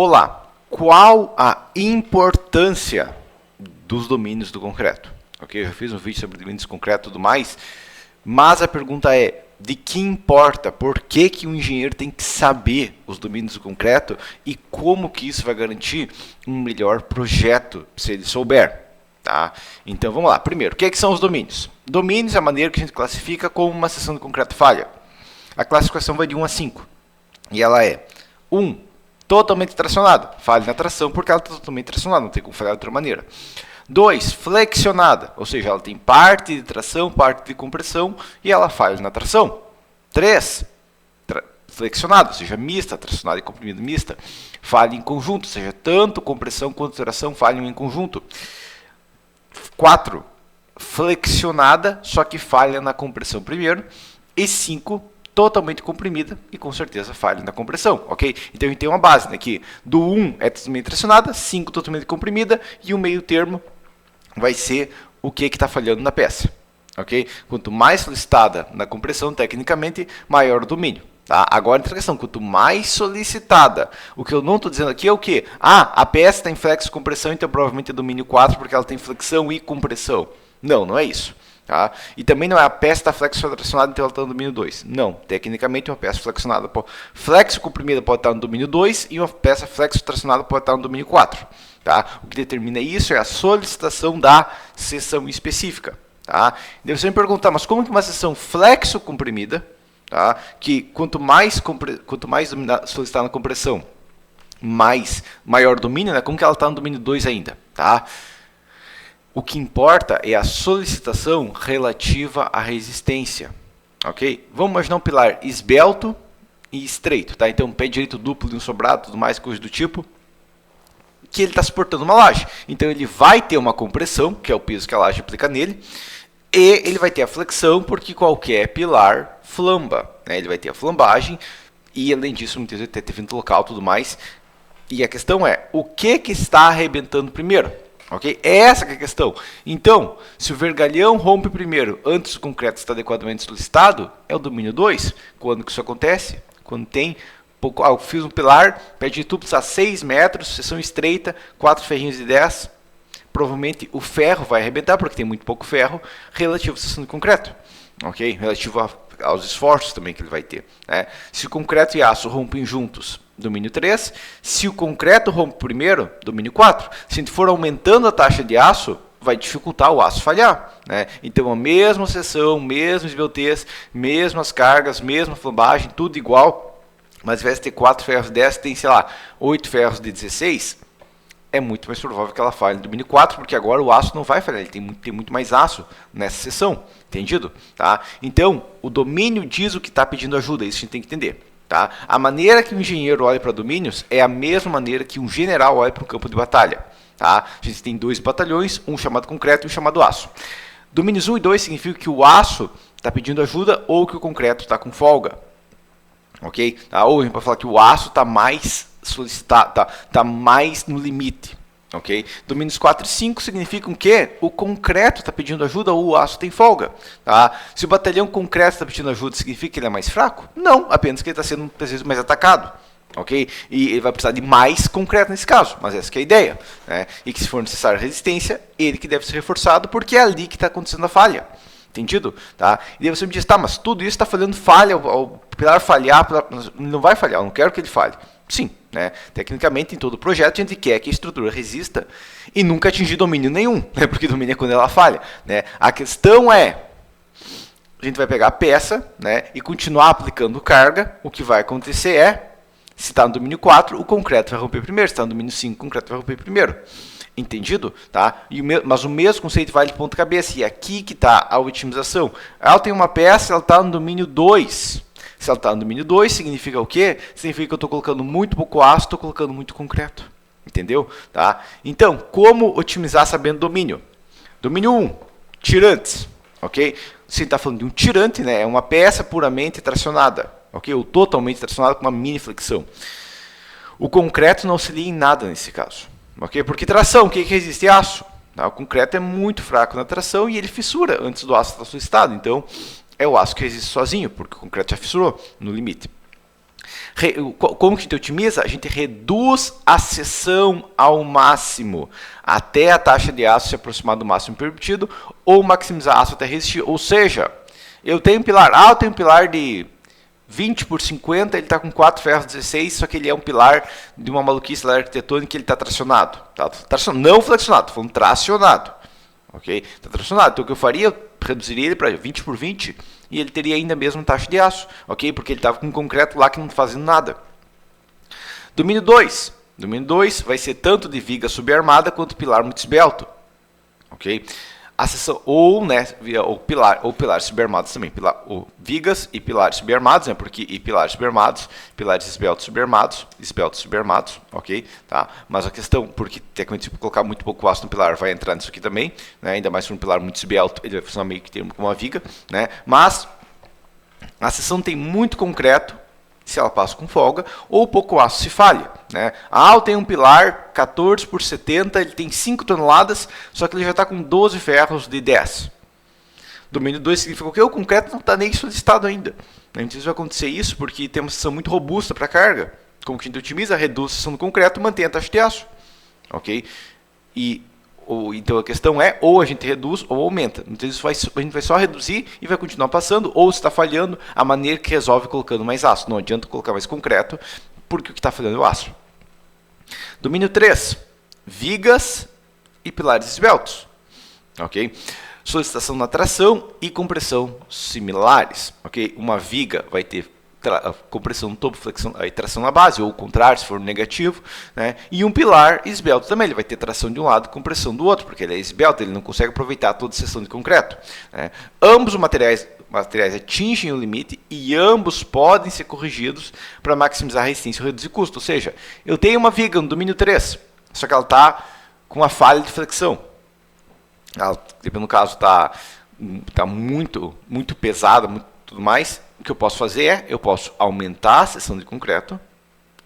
Olá, qual a importância dos domínios do concreto? Ok, eu já fiz um vídeo sobre domínios do concreto e tudo mais, mas a pergunta é, de que importa? Por que que um engenheiro tem que saber os domínios do concreto e como que isso vai garantir um melhor projeto, se ele souber? Tá? Então vamos lá. Primeiro, o que são os domínios? Domínios é a maneira que a gente classifica como uma seção de concreto falha. A classificação vai de 1 a 5. E ela é 1, totalmente tracionada. Falha na tração porque ela está totalmente tracionada, não tem como falhar de outra maneira. 2, flexionada, ou seja, ela tem parte de tração, parte de compressão e ela falha na tração. 3, flexionada, ou seja, mista, tracionada e comprimida mista. Falha em conjunto, ou seja, tanto compressão quanto tração falham em conjunto. 4, flexionada, só que falha na compressão primeiro. E 5, totalmente comprimida e com certeza falha na compressão, ok? Então a gente tem uma base, né, que do 1 é totalmente tracionada, 5 totalmente comprimida e o meio termo vai ser o que está falhando na peça, ok? Quanto mais solicitada na compressão, tecnicamente, maior o domínio. Tá? Agora, outra questão, quanto mais solicitada, o que eu não estou dizendo aqui é o quê? Ah, a peça está em flexo e compressão, então provavelmente é domínio 4 porque ela tem flexão e compressão. Não, não é isso. Tá? E também não é a peça está flexo-tracionada, então ela está no domínio 2. Não, tecnicamente uma peça flexionada, flexo-comprimida pode estar no domínio 2 e uma peça flexo-tracionada pode estar no domínio 4. Tá? O que determina isso é a solicitação da seção específica. Tá? Deve você me perguntar, mas como que uma seção flexo-comprimida, tá? Que quanto mais solicitada na compressão, maior domínio, né? Como que ela está no domínio 2 ainda? Tá? O que importa é a solicitação relativa à resistência, ok? Vamos imaginar um pilar esbelto e estreito, tá? Então, um pé direito duplo de um sobrado, tudo mais, coisa do tipo, que ele está suportando uma laje. Então, ele vai ter uma compressão, que é o peso que a laje aplica nele, e ele vai ter a flexão, porque qualquer pilar flamba, né? Ele vai ter a flambagem, e além disso, muitas vezes ter vento local, tudo mais. E a questão é, o que está arrebentando primeiro? Ok? Essa que é a questão. Então, se o vergalhão rompe primeiro, antes do concreto estar adequadamente solicitado, é o domínio 2. Quando que isso acontece? Quando tem pouco. Eu fiz um pilar, pé de tubo está a 6 metros, seção estreita, 4 ferrinhos de 10. Provavelmente o ferro vai arrebentar, porque tem muito pouco ferro, relativo à seção de concreto. Ok? Relativo aos esforços também que ele vai ter. Né? Se o concreto e aço rompem juntos, domínio 3. Se o concreto rompe primeiro, domínio 4. Se a gente for aumentando a taxa de aço, vai dificultar o aço falhar. Né? Então, a mesma seção, mesmo esbeltez, mesmas cargas, mesma flambagem, tudo igual. Mas ao invés de ter 4 ferros de 10, tem, sei lá, 8 ferros de 16. É muito mais provável que ela falhe no domínio 4, porque agora o aço não vai falhar, ele tem muito mais aço nessa seção. Entendido? Tá? Então, o domínio diz o que está pedindo ajuda, isso a gente tem que entender. Tá? A maneira que um engenheiro olha para domínios é a mesma maneira que um general olha para um campo de batalha. Tá? A gente tem 2 batalhões, um chamado concreto e um chamado aço. Domínios 1 e 2 significa que o aço está pedindo ajuda ou que o concreto está com folga. Ok? Tá? Ou a gente pode falar que o aço está mais solicitado, tá mais no limite. Ok? Domínios 4 e 5 significam que o concreto está pedindo ajuda ou o aço tem folga. Tá? Se o batalhão concreto está pedindo ajuda, significa que ele é mais fraco? Não, apenas que ele está sendo mais atacado. Ok? E ele vai precisar de mais concreto nesse caso, mas essa que é a ideia. Né? E que se for necessária resistência, ele que deve ser reforçado, porque é ali que está acontecendo a falha. Entendido? Tá? E daí você me diz, tá, mas tudo isso está falhando falha, o pilar falhar, não vai falhar, eu não quero que ele falhe. Sim, né? Tecnicamente, em todo projeto, a gente quer que a estrutura resista e nunca atingir domínio nenhum, né? Porque domínio é quando ela falha. Né? A questão é, a gente vai pegar a peça, né, e continuar aplicando carga, o que vai acontecer é, se está no domínio 4, o concreto vai romper primeiro, se está no domínio 5, o concreto vai romper primeiro. Entendido? Tá? Mas o mesmo conceito vale de ponta cabeça, e aqui que está a otimização. Ela tem uma peça, ela está no domínio 2. Se ela está no domínio 2, significa o quê? Significa que eu estou colocando muito pouco aço, estou colocando muito concreto. Entendeu? Tá? Então, como otimizar sabendo domínio? Domínio 1, tirantes. Ok? Se está falando de um tirante, né, é uma peça puramente tracionada. Ok? Ou totalmente tracionada com uma mini flexão. O concreto não auxilia em nada nesse caso. Ok? Porque tração, o que resiste? Aço. Tá? O concreto é muito fraco na tração e ele fissura antes do aço estar solicitado. Então, é o aço que resiste sozinho, porque o concreto já fissurou no limite. Como que a gente otimiza? A gente reduz a seção ao máximo, até a taxa de aço se aproximar do máximo permitido, ou maximizar aço até resistir. Ou seja, eu tenho um pilar, eu tenho um pilar de 20 por 50, ele está com 4 ferros 16, só que ele é um pilar de uma maluquice lá arquitetônica, ele está tracionado. Tá? Não flexionado, estou falando tracionado. Ok? Está tracionado. Então o que eu faria, eu reduziria ele para 20 por 20 e ele teria ainda a mesma taxa de aço. Ok? Porque ele estava com um concreto lá que não está fazendo nada. Domínio 2. Domínio 2 vai ser tanto de viga subarmada quanto pilar muito esbelto. Ok? A seção, ou pilares subarmados também, vigas e pilares subarmados, né, porque e pilares subarmados, pilares esbeltos subarmados, ok, tá? Mas a questão, porque tecnicamente se colocar muito pouco aço no pilar, vai entrar nisso aqui também, né, ainda mais se for um pilar muito esbelto, ele vai funcionar meio que termo como uma viga, né, mas a seção tem muito concreto, se ela passa com folga, ou pouco aço se falha. Né? Eu tenho um pilar 14 por 70, ele tem 5 toneladas, só que ele já está com 12 ferros de 10. Domínio 2 significa que o concreto não está nem solicitado ainda. A gente vai acontecer isso porque tem uma seção muito robusta para carga. Como que a gente otimiza, reduz a seção do concreto e mantém a taxa de aço. Ok? Então a questão é, ou a gente reduz ou aumenta. Então a gente vai só reduzir e vai continuar passando, ou se está falhando, a maneira que resolve colocando mais aço. Não adianta colocar mais concreto, porque o que está falhando é o aço. Domínio 3. Vigas e pilares esbeltos. Ok? Solicitação na tração e compressão similares. Ok? Uma viga vai ter compressão no topo, flexão, tração na base, ou o contrário, se for negativo, né? E um pilar esbelto também, ele vai ter tração de um lado e compressão do outro, porque ele é esbelto, ele não consegue aproveitar toda a seção de concreto. Né? Ambos os materiais atingem o limite e ambos podem ser corrigidos para maximizar a resistência ou reduzir custo. Ou seja, eu tenho uma viga no domínio 3, só que ela está com a falha de flexão. Ela, no caso, está muito pesada, tudo mais. O que eu posso fazer é, eu posso aumentar a seção de concreto,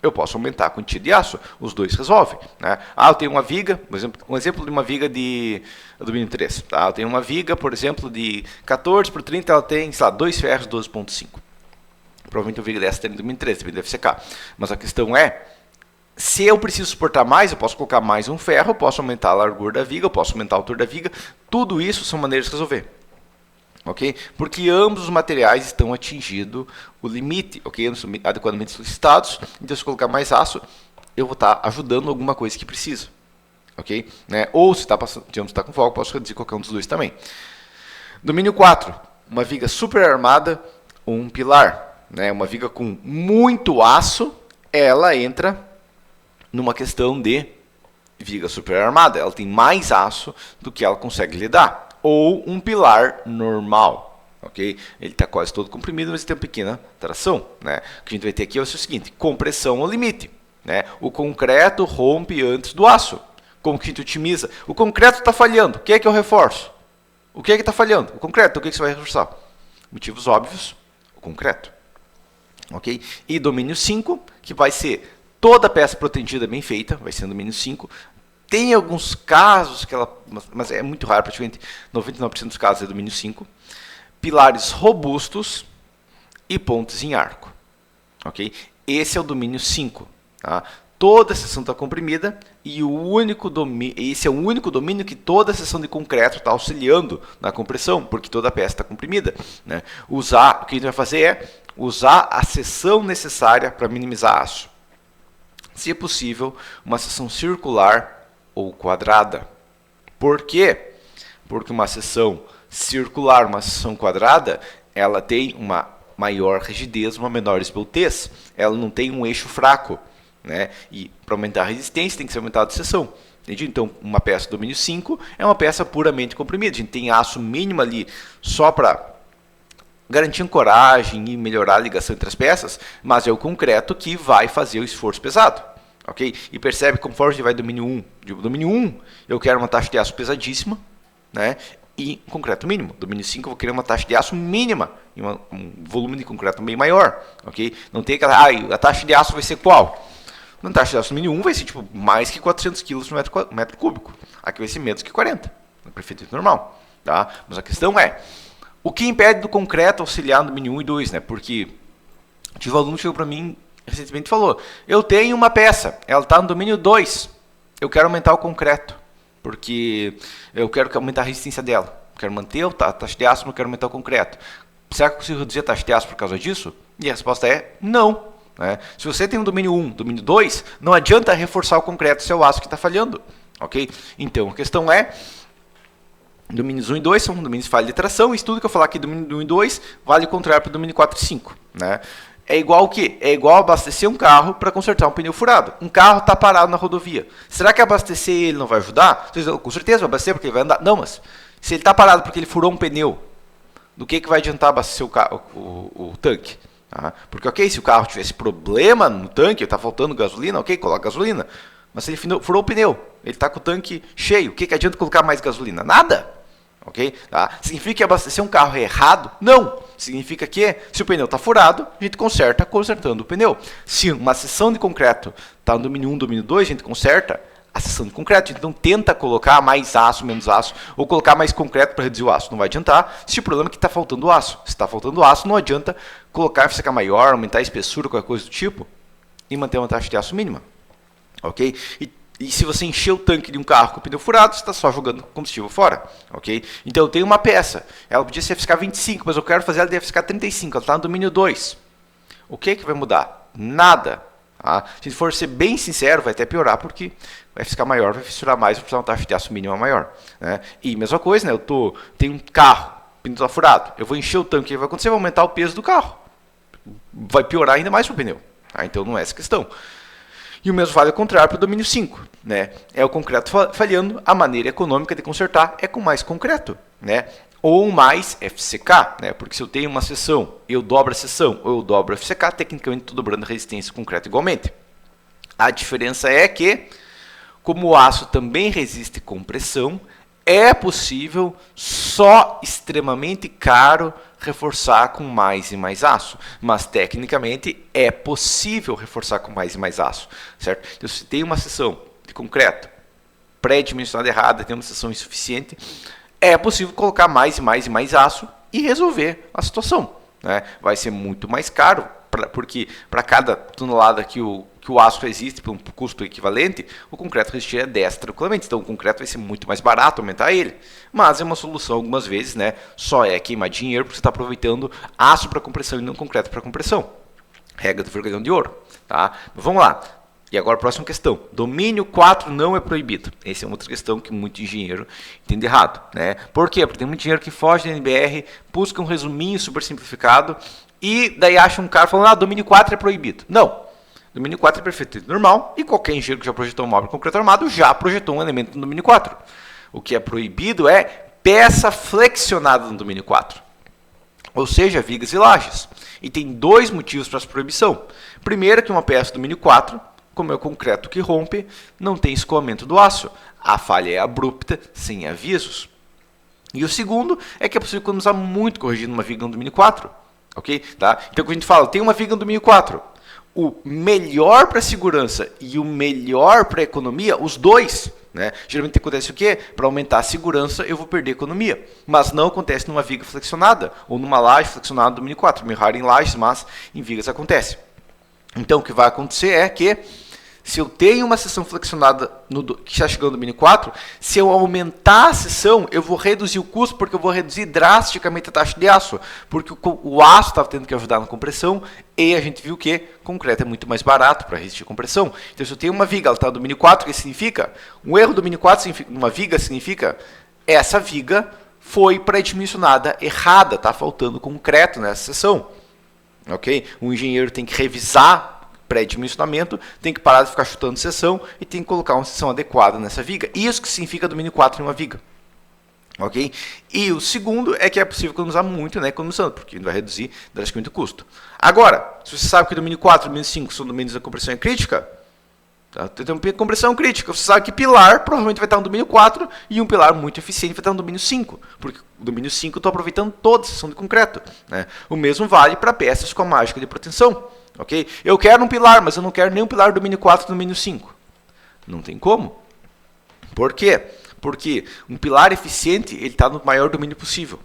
eu posso aumentar a quantia de aço. Os dois resolvem. Né? Eu tenho uma viga, por exemplo, um exemplo de uma viga de domínio 3. Tá? Eu tenho uma viga, por exemplo, de 14 por 30, ela tem, sei lá, 2 ferros 12.5. Provavelmente uma viga dessa tem no domínio 3, depende do FCK. Mas a questão é, se eu preciso suportar mais, eu posso colocar mais um ferro, eu posso aumentar a largura da viga, eu posso aumentar a altura da viga. Tudo isso são maneiras de resolver. Okay? Porque ambos os materiais estão atingindo o limite, ok? Não são adequadamente solicitados. Então, se eu colocar mais aço, eu vou estar ajudando alguma coisa que precisa. Okay? Né? Ou se está com folga, posso reduzir qualquer um dos dois também. Domínio 4. Uma viga super armada ou um pilar. Né? Uma viga com muito aço, ela entra numa questão de viga super armada. Ela tem mais aço do que ela consegue lidar. Ou um pilar normal, ok? Ele está quase todo comprimido, mas tem uma pequena tração. Né? O que a gente vai ter aqui é o seguinte, compressão ao limite. Né? O concreto rompe antes do aço. Como que a gente otimiza? O concreto está falhando, o que é que eu reforço? O que é que está falhando? O concreto, o que é que você vai reforçar? Motivos óbvios, o concreto. Ok? E domínio 5, que vai ser toda a peça protegida bem feita, vai ser no domínio 5, tem alguns casos que ela, mas é muito raro, praticamente 99% dos casos é domínio 5. Pilares robustos e pontes em arco. Ok? Esse é o domínio 5. Tá? Toda a seção está comprimida e esse é o único domínio que toda a seção de concreto está auxiliando na compressão, porque toda a peça está comprimida. Né? O que a gente vai fazer é usar a seção necessária para minimizar aço. Se é possível, uma seção circular ou quadrada. Por quê? Porque uma seção circular, uma seção quadrada, ela tem uma maior rigidez, uma menor esbeltez. Ela não tem um eixo fraco. Né? E para aumentar a resistência tem que ser aumentada a seção. Entendi? Então, uma peça domínio 5 é uma peça puramente comprimida. A gente tem aço mínimo ali só para garantir ancoragem e melhorar a ligação entre as peças, mas é o concreto que vai fazer o esforço pesado. Okay? E percebe que conforme a gente vai do domínio 1, domínio 1 eu quero uma taxa de aço pesadíssima, né? E um concreto mínimo. Domínio 5 eu vou querer uma taxa de aço mínima e um volume de concreto bem maior. Okay? Não tem aquela, a taxa de aço vai ser qual? Na taxa de aço domínio 1 vai ser tipo, mais que 400 kg por metro cúbico. Aqui vai ser menos que 40, no perfeito normal. Tá? Mas a questão é, o que impede do concreto auxiliar no domínio 1 e 2? Né? Porque tive um aluno que chegou para mim recentemente falou, eu tenho uma peça, ela está no domínio 2, eu quero aumentar o concreto, porque eu quero aumentar a resistência dela. Quero manter a taxa de aço, mas quero aumentar o concreto. Será que eu consigo reduzir a taxa de aço por causa disso? E a resposta é não. Né? Se você tem um domínio 1, domínio 2, não adianta reforçar o concreto se é o aço que está falhando. Okay? Então, a questão é, domínios 1 e 2 são domínios de falha de tração, e tudo que eu falar aqui do domínio 1 e 2 vale o contrário para o domínio 4 e 5. Né? É igual o quê? É igual abastecer um carro para consertar um pneu furado. Um carro está parado na rodovia. Será que abastecer ele não vai ajudar? Com certeza vai abastecer porque ele vai andar. Não, mas se ele está parado porque ele furou um pneu, do que vai adiantar abastecer o tanque? Tá? Porque, ok, se o carro tivesse problema no tanque, está faltando gasolina, ok, coloca gasolina. Mas se ele furou o pneu, ele está com o tanque cheio, o que adianta colocar mais gasolina? Nada. Ok? Tá? Significa que abastecer um carro é errado? Não. Significa que, se o pneu está furado, a gente conserta consertando o pneu. Se uma seção de concreto está no domínio 1, domínio 2, a gente conserta a seção de concreto. A gente não tenta colocar mais aço, menos aço, ou colocar mais concreto para reduzir o aço. Não vai adiantar se o problema é que está faltando aço. Se está faltando aço, não adianta colocar FCK maior, aumentar a espessura, qualquer coisa do tipo, e manter uma taxa de aço mínima. Ok? E se você encher o tanque de um carro com o pneu furado, você está só jogando combustível fora. Ok? Então eu tenho uma peça. Ela podia ser FCK 25, mas eu quero fazer ela de FCK 35. Ela está no domínio 2. O que vai mudar? Nada. Tá? Se for ser bem sincero, vai até piorar, porque vai ficar maior, vai fissurar mais, vai precisar uma taxa de aço mínima maior. Né? E mesma coisa, né? Tenho um carro, o pneu está furado. Eu vou encher o tanque, o que vai acontecer? Vai aumentar o peso do carro. Vai piorar ainda mais o pneu. Tá? Então não é essa questão. E o mesmo vale ao contrário para o domínio 5. Né? É o concreto falhando, a maneira econômica de consertar é com mais concreto. Né? Ou mais FCK. Né? Porque se eu tenho uma seção, eu dobro a seção, ou eu dobro a FCK, tecnicamente estou dobrando a resistência e concreto igualmente. A diferença é que, como o aço também resiste compressão, é possível, só extremamente caro, reforçar com mais e mais aço. Mas, tecnicamente, é possível reforçar com mais e mais aço. Certo? Então, se tem uma seção de concreto pré-dimensionada errada, tem uma seção insuficiente, é possível colocar mais e mais e mais aço e resolver a situação. Né? Vai ser muito mais caro, porque para cada tonelada que o aço resiste por um custo equivalente, o concreto resistir 10 tranquilamente. Então o concreto vai ser muito mais barato aumentar ele. Mas é uma solução algumas vezes, né? Só é queimar dinheiro porque você está aproveitando aço para compressão e não concreto para compressão. Regra do vergalhão de ouro. Tá? Vamos lá. E agora a próxima questão. Domínio 4 não é proibido. Essa é uma outra questão que muito engenheiro entende errado. Né? Por quê? Porque tem muito engenheiro que foge da NBR, busca um resuminho super simplificado e daí acha um cara falando, domínio 4 é proibido. Não. Domínio 4 é perfeitamente normal e qualquer engenheiro que já projetou um móvel concreto armado já projetou um elemento no domínio 4. O que é proibido é peça flexionada no domínio 4. Ou seja, vigas e lajes. E tem dois motivos para essa proibição. Primeiro, que uma peça do domínio 4, como é o concreto que rompe, não tem escoamento do aço. A falha é abrupta, sem avisos. E o segundo é que é possível economizar muito corrigindo uma viga no domínio 4. Ok? Tá? Então, quando a gente fala, tem uma viga no domínio 4, o melhor para segurança e o melhor para economia, os dois. Né? Geralmente acontece o quê? Para aumentar a segurança, eu vou perder economia. Mas não acontece numa viga flexionada ou numa laje flexionada do domínio 4. Meio raro em lajes, mas em vigas acontece. Então, o que vai acontecer é que, se eu tenho uma seção flexionada que está chegando no domínio 4, se eu aumentar a seção, eu vou reduzir o custo, porque eu vou reduzir drasticamente a taxa de aço, porque o aço estava tendo que ajudar na compressão, e a gente viu que concreto é muito mais barato para resistir à compressão. Então, se eu tenho uma viga, ela está no domínio 4, o que significa? Um erro do domínio 4, uma viga, significa essa viga foi pré-dimensionada errada, está faltando concreto nessa seção. Okay? O engenheiro tem que revisar pré-dimensionamento, tem que parar de ficar chutando seção e tem que colocar uma seção adequada nessa viga. Isso que significa domínio 4 em uma viga. Ok? E o segundo é que é possível economizar muito, né, economizando, porque vai reduzir drasticamente o custo. Agora, se você sabe que domínio 4 e domínio 5 são domínios da compressão crítica, tá? Tem uma compressão crítica, você sabe que pilar provavelmente vai estar no domínio 4 e um pilar muito eficiente vai estar no domínio 5, porque o domínio 5 eu estou aproveitando toda a seção de concreto. Né? O mesmo vale para peças com a mágica de proteção. Okay? Eu quero um pilar, mas eu não quero nem um pilar do domínio 4 e do domínio 5. Não tem como. Por quê? Porque um pilar eficiente ele está no maior domínio possível.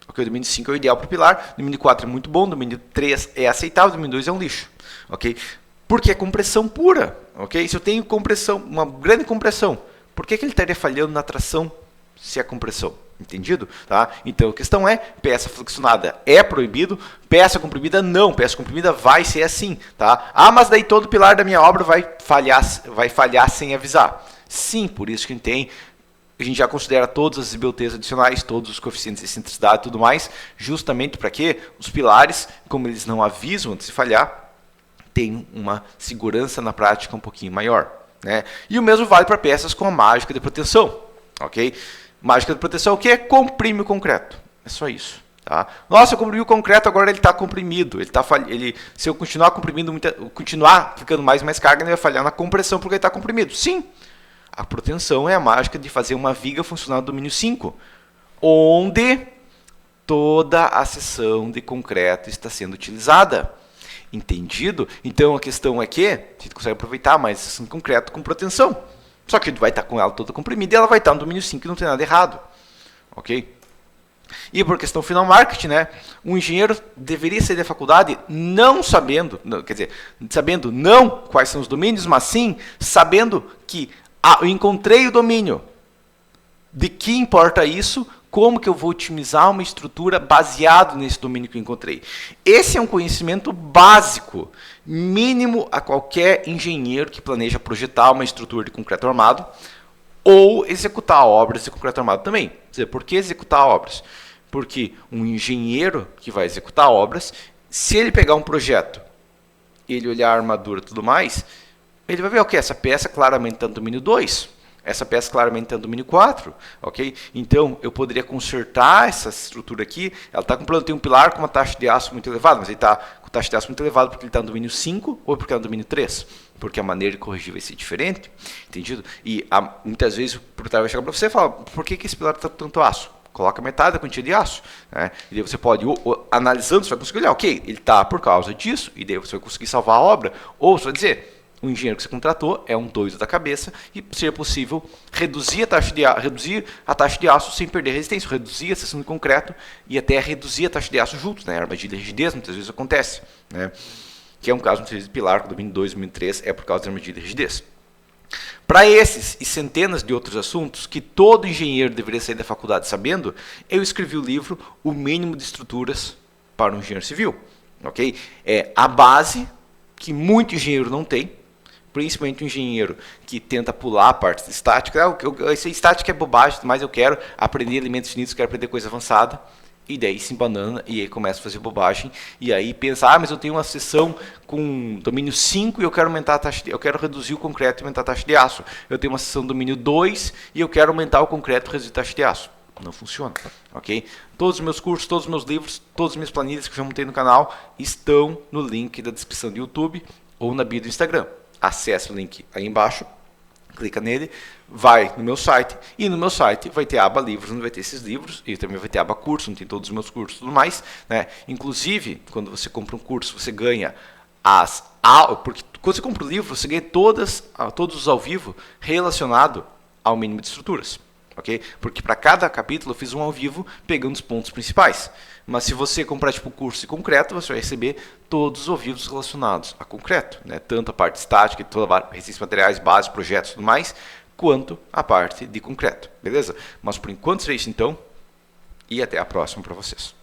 Okay? O domínio 5 é o ideal para o pilar, o domínio 4 é muito bom, o domínio 3 é aceitável, o domínio 2 é um lixo. Okay? Porque é compressão pura, ok? Se eu tenho compressão, uma grande compressão, por que ele estaria falhando na tração se é compressão? Entendido? Tá? Então a questão é, peça flexionada é proibido, peça comprimida não, peça comprimida vai ser assim. Tá? Ah, mas daí todo pilar da minha obra vai falhar sem avisar. Sim, por isso que a gente já considera todas as IBUTs adicionais, todos os coeficientes de excentricidade e tudo mais, justamente para que os pilares, como eles não avisam antes de falhar, tem uma segurança na prática um pouquinho maior. Né? E o mesmo vale para peças com a mágica de proteção. Ok? Mágica de proteção o que? Comprime o concreto. É só isso. Tá? Nossa, eu comprimi o concreto, agora ele está comprimido. Se eu continuar comprimindo, continuar ficando mais e mais carga, ele vai falhar na compressão porque ele está comprimido. Sim. A proteção é a mágica de fazer uma viga funcional do domínio 5, onde toda a seção de concreto está sendo utilizada. Entendido? Então a questão é que a gente consegue aproveitar mais a seção de concreto com proteção. Só que vai estar com ela toda comprimida e ela vai estar no domínio 5 e não tem nada errado. Ok? E por questão final marketing, né? Um engenheiro deveria sair da faculdade não sabendo, sabendo não quais são os domínios, mas sim sabendo que eu encontrei o domínio. De que importa isso? Como que eu vou otimizar uma estrutura baseado nesse domínio que eu encontrei? Esse é um conhecimento básico, mínimo a qualquer engenheiro que planeja projetar uma estrutura de concreto armado ou executar obras de concreto armado também. Quer dizer, por que executar obras? Porque um engenheiro que vai executar obras, se ele pegar um projeto, ele olhar a armadura e tudo mais, ele vai ver o que? Essa peça claramente está no domínio 2. Essa peça claramente está no domínio 4, ok? Então, eu poderia consertar essa estrutura aqui. Ela está com tem um pilar com uma taxa de aço muito elevada, mas ele está com taxa de aço muito elevada porque ele está no domínio 5 ou porque está no domínio 3. Porque a maneira de corrigir vai ser diferente, entendido? E muitas vezes o proprietário vai chegar para você e falar, por que esse pilar está com tanto aço? Coloca metade da quantia de aço. Né? E daí você pode, analisando, você vai conseguir olhar, ok, ele está por causa disso, e daí você vai conseguir salvar a obra. Ou você vai dizer, o engenheiro que você contratou é um doido da cabeça e seria possível reduzir a taxa de aço sem perder resistência, reduzir a seção de concreto e até reduzir a taxa de aço juntos. Né? A armadilha de rigidez muitas vezes acontece. Né? Que é um caso muitas vezes de pilar, com o domínio 2, domínio 3, é por causa da armadilha de rigidez. Para esses e centenas de outros assuntos que todo engenheiro deveria sair da faculdade sabendo, eu escrevi o livro O Mínimo de Estruturas para um Engenheiro Civil. Okay? É a base que muito engenheiro não tem, principalmente um engenheiro que tenta pular a parte de estática. Esse estática é bobagem, mas eu quero aprender elementos finitos, quero aprender coisa avançada. E daí se embanana e aí começa a fazer bobagem. E aí pensa, mas eu tenho uma seção com domínio 5 e eu quero aumentar a taxa eu quero reduzir o concreto e aumentar a taxa de aço. Eu tenho uma seção domínio 2 e eu quero aumentar o concreto e reduzir a taxa de aço. Não funciona, ok? Todos os meus cursos, todos os meus livros, todas as minhas planilhas que eu já montei no canal estão no link da descrição do YouTube ou na bio do Instagram. Acesse o link aí embaixo, clica nele, vai no meu site, e no meu site vai ter a aba livros, onde vai ter esses livros, e também vai ter a aba curso, onde tem todos os meus cursos e tudo mais. Né? Inclusive, quando você compra um curso, você ganha porque quando você compra um livro, você ganha todos os ao vivo relacionados ao mínimo de estruturas. Okay? Porque para cada capítulo eu fiz um ao vivo pegando os pontos principais. Mas se você comprar tipo curso de concreto, você vai receber todos os ao vivos relacionados a concreto. Né? Tanto a parte estática, toda a resistência de materiais, base, projetos e tudo mais, quanto a parte de concreto. Beleza? Mas por enquanto é isso então. E até a próxima para vocês.